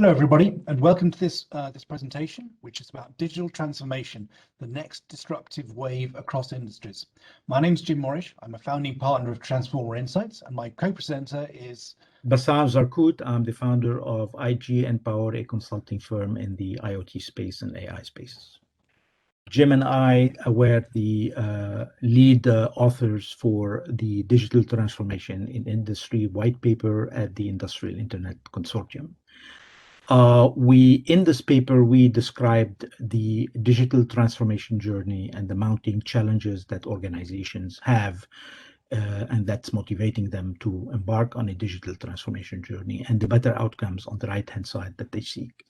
Hello, everybody, and welcome to this presentation, which is about digital transformation, the next disruptive wave across industries. My name is Jim Morrish. I'm a founding partner of Transformer Insights, and my co-presenter is Bassam Zarkout. I'm the founder of IG Empower, a consulting firm in the IoT space and AI space. Jim and I were the lead authors for the digital transformation in industry white paper at the Industrial Internet Consortium. In this paper, we described the digital transformation journey and the mounting challenges that organizations have, and that's motivating them to embark on a digital transformation journey and the better outcomes on the right-hand side that they seek.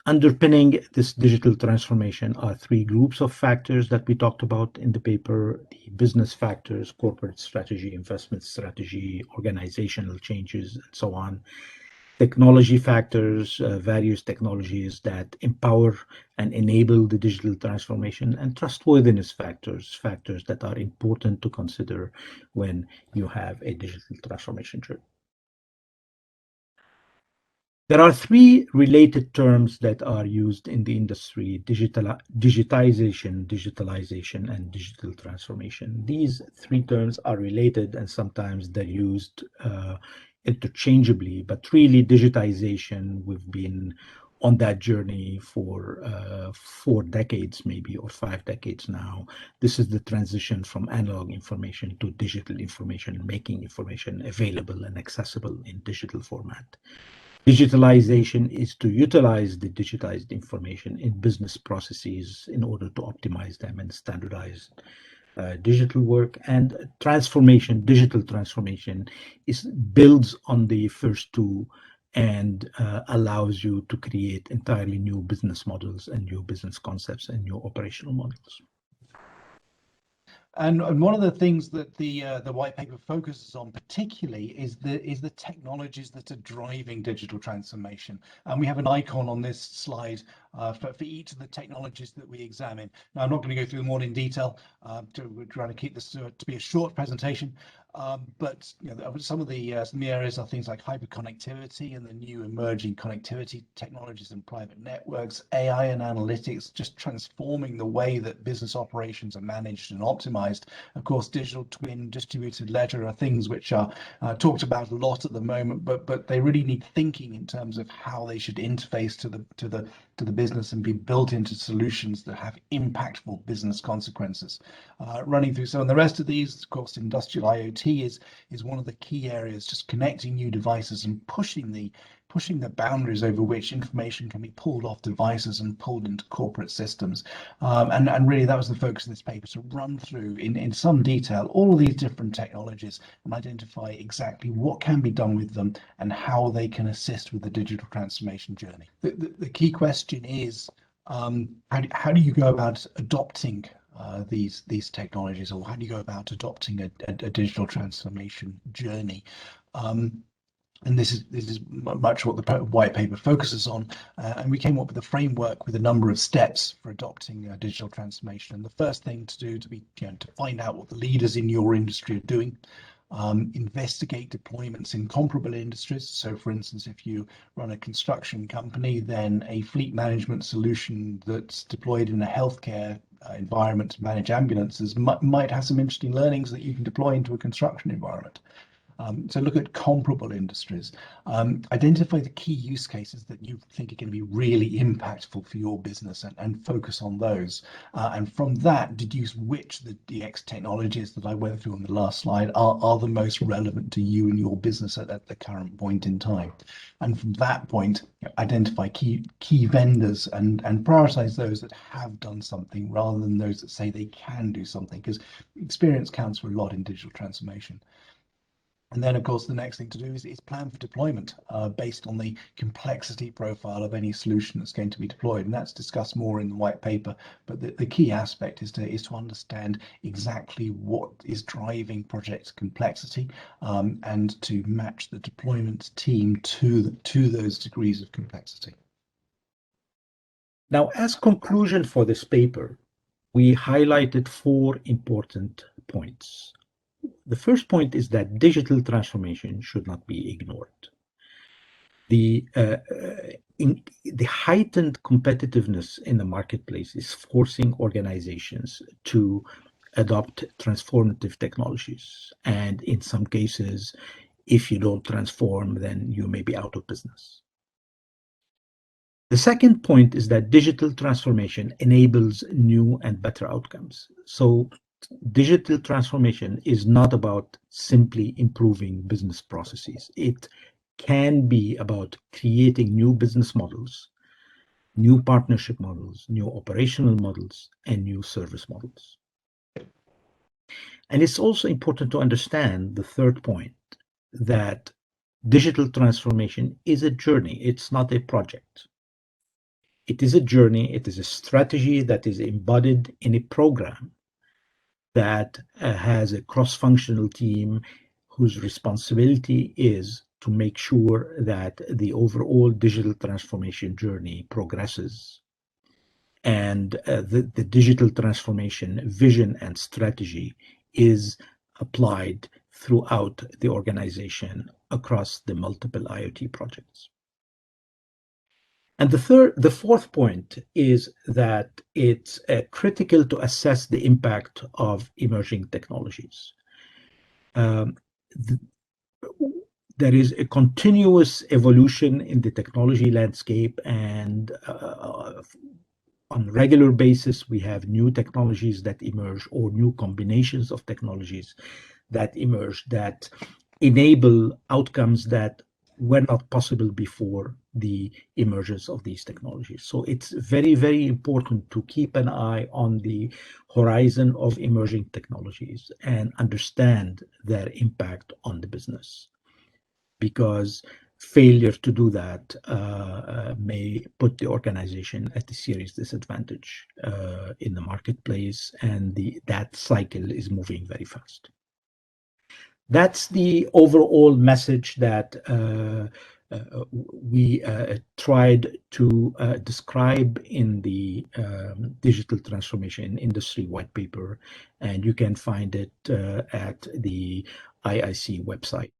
Underpinning this digital transformation are three groups of factors that we talked about in the paper: the business factors, corporate strategy, investment strategy, organizational changes, and so on. Technology factors, various technologies that empower and enable the digital transformation, and trustworthiness factors, factors that are important to consider when you have a digital transformation journey. There are three related terms that are used in the industry: digitization, digitalization, and digital transformation. These three terms are related and sometimes they're used interchangeably, but really digitization, we've been on that journey for 4 decades maybe, or 5 decades now. This is the transition from analog information to digital information, making information available and accessible in digital format. Digitalization is to utilize the digitized information in business processes in order to optimize them and standardize digital work. And transformation, digital transformation, builds on the first two and allows you to create entirely new business models and new business concepts and new operational models. And one of the things that the white paper focuses on particularly is the technologies that are driving digital transformation. And we have an icon on this slide for each of the technologies that we examine. Now, I'm not going to go through them all in detail. We're trying to keep this to be a short presentation. But some of the areas are things like hyperconnectivity and the new emerging connectivity technologies and private networks, AI and analytics, just transforming the way that business operations are managed and optimized. Of course, digital twin, distributed ledger are things which are talked about a lot at the moment, but they really need thinking in terms of how they should interface to the business and be built into solutions that have impactful business consequences. Running through some of the rest of these, of course, industrial IoT is one of the key areas, just connecting new devices and pushing the boundaries over which information can be pulled off devices and pulled into corporate systems. And really that was the focus of this paper, to run through in some detail all of these different technologies and identify exactly what can be done with them and how they can assist with the digital transformation journey. The key question is, how do you go about adopting these technologies, or how do you go about adopting a digital transformation journey? And this is much what the white paper focuses on, and we came up with a framework with a number of steps for adopting digital transformation. And the first thing to do to find out what the leaders in your industry are doing. Investigate deployments in comparable industries. So for instance, if you run a construction company, then a fleet management solution that's deployed in a healthcare environment to manage ambulances might have some interesting learnings that you can deploy into a construction environment. So look at comparable industries, identify the key use cases that you think are going to be really impactful for your business and focus on those. And from that, deduce which the DX technologies that I went through on the last slide are the most relevant to you and your business at the current point in time. And from that point, identify key vendors and prioritize those that have done something rather than those that say they can do something, because experience counts for a lot in digital transformation. And then, of course, the next thing to do is plan for deployment based on the complexity profile of any solution that's going to be deployed. And that's discussed more in the white paper. But the key aspect is to understand exactly what is driving project complexity and to match the deployment team to those degrees of complexity. Now, as conclusion for this paper, we highlighted 4 important points. The first point is that digital transformation should not be ignored. The the heightened competitiveness in the marketplace is forcing organizations to adopt transformative technologies. And in some cases, if you don't transform, then you may be out of business. The second point is that digital transformation enables new and better outcomes. So digital transformation is not about simply improving business processes. It can be about creating new business models, new partnership models, new operational models, and new service models. And it's also important to understand the third point, that digital transformation is a journey. It's not a project. It is a journey. It is a strategy that is embodied in a program that has a cross-functional team whose responsibility is to make sure that the overall digital transformation journey progresses, and the digital transformation vision and strategy is applied throughout the organization across the multiple IoT projects. And the fourth point is that it's critical to assess the impact of emerging technologies. There is a continuous evolution in the technology landscape, and on a regular basis, we have new technologies that emerge, or new combinations of technologies that emerge, that enable outcomes that were not possible before the emergence of these technologies. So it's very, very important to keep an eye on the horizon of emerging technologies and understand their impact on the business, because failure to do that may put the organization at a serious disadvantage in the marketplace, and that cycle is moving very fast. That's the overall message that we tried to describe in the digital transformation industry white paper, and you can find it at the IIC website.